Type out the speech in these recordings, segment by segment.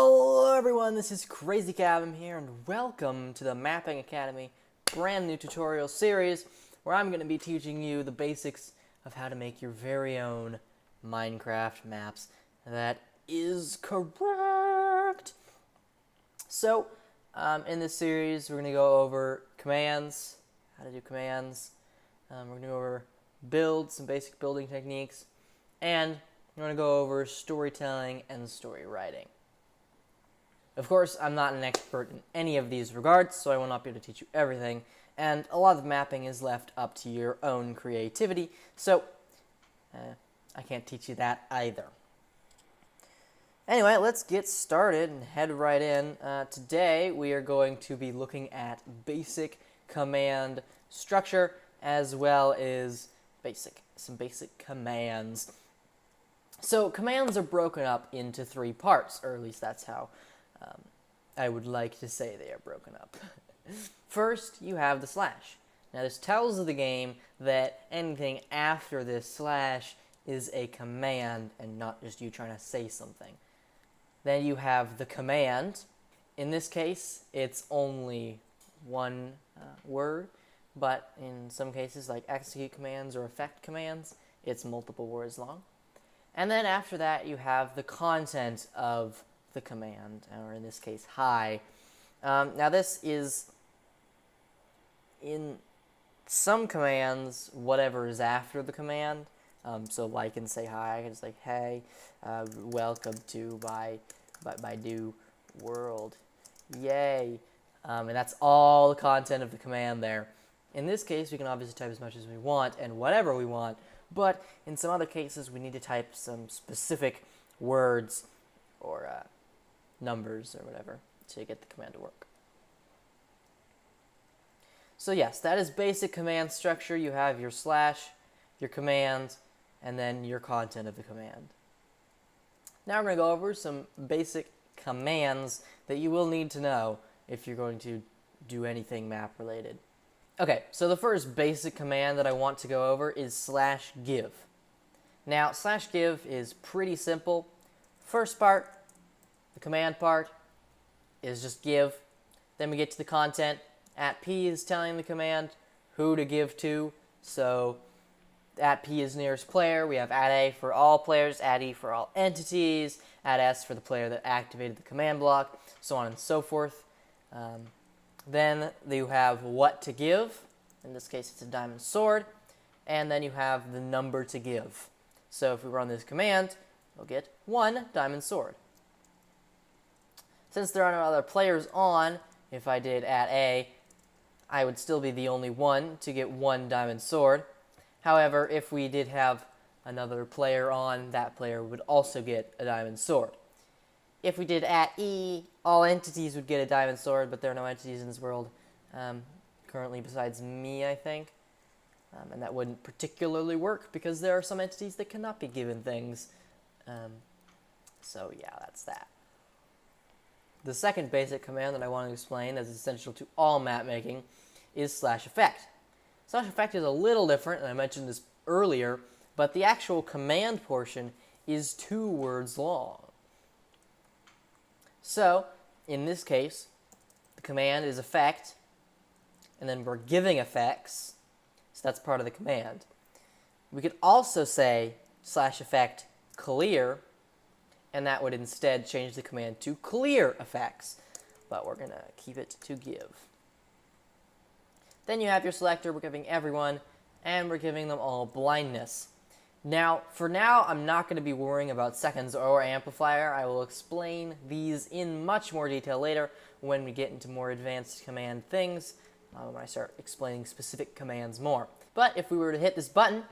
Hello everyone, this is CrazyCowMM here, and welcome to the Mapping Academy brand new tutorial series where I'm going to be teaching you the basics of how to make your very own Minecraft maps. That is correct! So, in this series, we're going to go over commands, how to do commands, we're going to go over builds, some basic building techniques, and we're going to go over storytelling and story writing. Of course, I'm not an expert in any of these regards, so I will not be able to teach you everything, and a lot of mapping is left up to your own creativity, so I can't teach you that either. Anyway, let's get started and head right in. Today, we are going to be looking at basic command structure, as well as some basic commands. So, commands are broken up into three parts, or at least that's how I would like to say they are broken up. First, you have the slash. Now, this tells the game that anything after this slash is a command and not just you trying to say something. Then you have the command. In this case, it's only one word, but in some cases, like execute commands or effect commands, it's multiple words long. And then after that, you have the content of the command, or in this case, hi. Now this is, in some commands, whatever is after the command. So like and say hi, I can just like, hey, welcome to my new world, yay. And that's all the content of the command there. In this case, we can obviously type as much as we want and whatever we want, but in some other cases, we need to type some specific words or numbers or whatever to get the command to work. So yes, that is basic command structure. You have your slash, your command, and then your content of the command. Now we're going to go over some basic commands that you will need to know if you're going to do anything map related. Okay, so the first basic command that I want to go over is /give. Now, /give is pretty simple. First part, the command part, is just give. Then we get to the content. @p is telling the command who to give to. So @p is nearest player. We have @a for all players, @e for all entities, @s for the player that activated the command block, so on and so forth. Then you have what to give. In this case, it's a diamond sword. And then you have the number to give. So if we run this command, we'll get 1 diamond sword. Since there are no other players on, if I did @a, I would still be the only one to get 1 diamond sword. However, if we did have another player on, that player would also get a diamond sword. If we did @e, all entities would get a diamond sword, but there are no entities in this world currently besides me, I think. And that wouldn't particularly work because there are some entities that cannot be given things. So yeah, that's that. The second basic command that I want to explain that is essential to all map making is /effect. /effect is a little different, and I mentioned this earlier, but the actual command portion is 2 words long. So, in this case, the command is effect, and then we're giving effects, so that's part of the command. We could also say /effect clear, and that would instead change the command to clear effects, but we're going to keep it to give. Then you have your selector. We're giving everyone, and we're giving them all blindness. Now, for now, I'm not going to be worrying about seconds or amplifier. I will explain these in much more detail later when we get into more advanced command things, when I start explaining specific commands more. But if we were to hit this button,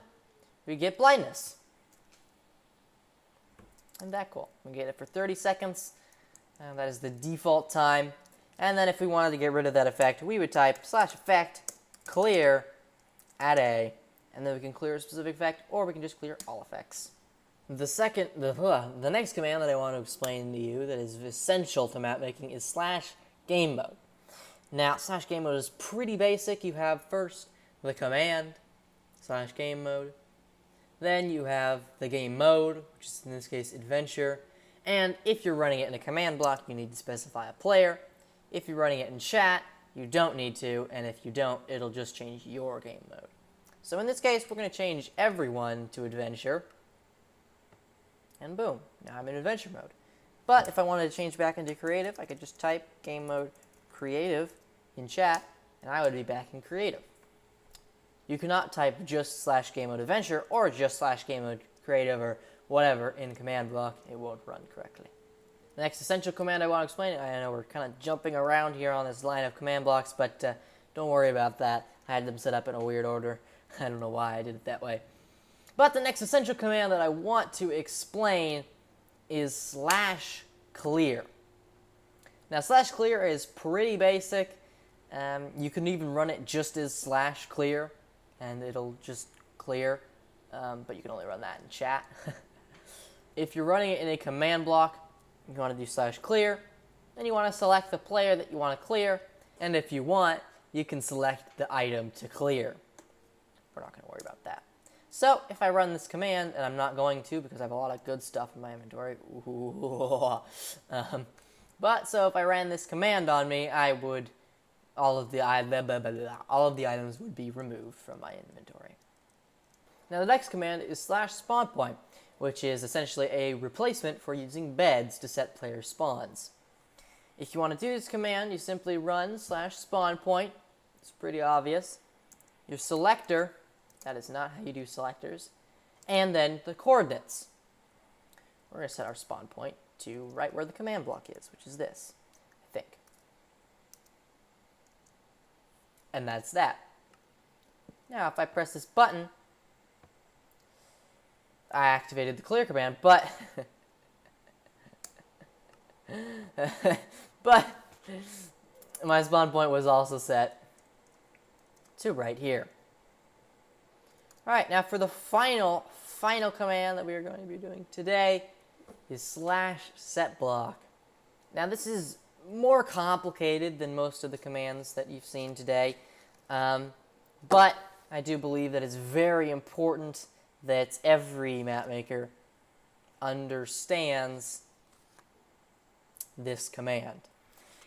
we get blindness. Isn't that cool? We get it for 30 seconds, and that is the default time. And then if we wanted to get rid of that effect, we would type /effect clear @a, and then we can clear a specific effect, or we can just clear all effects. The next command that I want to explain to you that is essential to map making is /Gamemode. Now, /Gamemode is pretty basic. You have first the command /Gamemode. Then you have the game mode, which is in this case adventure, And if you're running it in a command block, you need to specify a player. If you're running it in chat, you don't need to, and if you don't, it'll just change your game mode. So in this case, we're going to change everyone to adventure, and boom, now I'm in adventure mode. But if I wanted to change back into creative, I could just type game mode creative in chat, and I would be back in creative. You cannot type just /game mode adventure or just /game mode creative or whatever in command block. It won't run correctly. The next essential command I want to explain, I know we're kind of jumping around here on this line of command blocks, but don't worry about that. I had them set up in a weird order. I don't know why I did it that way. But the next essential command that I want to explain is /clear. Now /clear is pretty basic. You can even run it just as /clear, and it'll just clear, but you can only run that in chat. If you're running it in a command block, you want to do /clear, then you want to select the player that you want to clear, and if you want, you can select the item to clear. We're not going to worry about that. So if I run this command, and I'm not going to because I have a lot of good stuff in my inventory, so if I ran this command on me, I would all of the items would be removed from my inventory. Now the next command is /spawnPoint, which is essentially a replacement for using beds to set player spawns. If you want to do this command, you simply run /spawnPoint. It's pretty obvious. Your selector, that is not how you do selectors, and then the coordinates. We're going to set our spawn point to right where the command block is, which is this, I think. And that's that. Now, if I press this button, I activated the clear command, but my spawn point was also set to right here. Alright, now for the final command that we are going to be doing today is /setBlock. Now this is more complicated than most of the commands that you've seen today, but I do believe that it's very important that every mapmaker understands this command.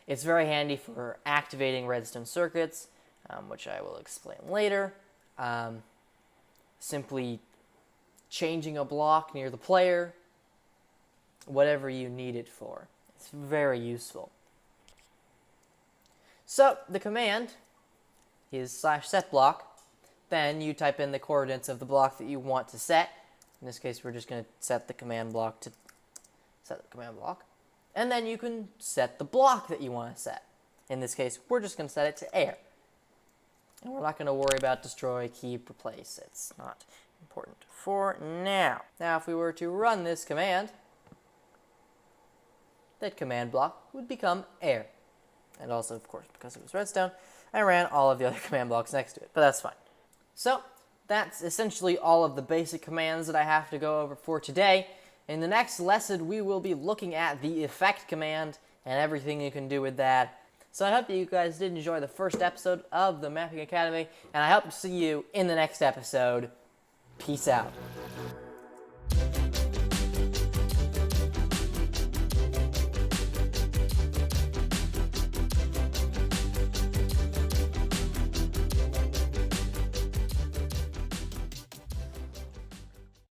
It's very handy for activating redstone circuits, which I will explain later. Simply changing a block near the player, whatever you need it for. It's very useful. So the command is /setBlock. Then you type in the coordinates of the block that you want to set. In this case, we're just going to set the command block to set the command block. And then you can set the block that you want to set. In this case, we're just going to set it to air. And we're not going to worry about destroy, keep, replace. It's not important for now. Now, if we were to run this command, that command block would become air. And also, of course, because it was redstone, I ran all of the other command blocks next to it, but that's fine. So, that's essentially all of the basic commands that I have to go over for today. In the next lesson, we will be looking at the effect command and everything you can do with that. So I hope that you guys did enjoy the first episode of the Mapping Academy, and I hope to see you in the next episode. Peace out.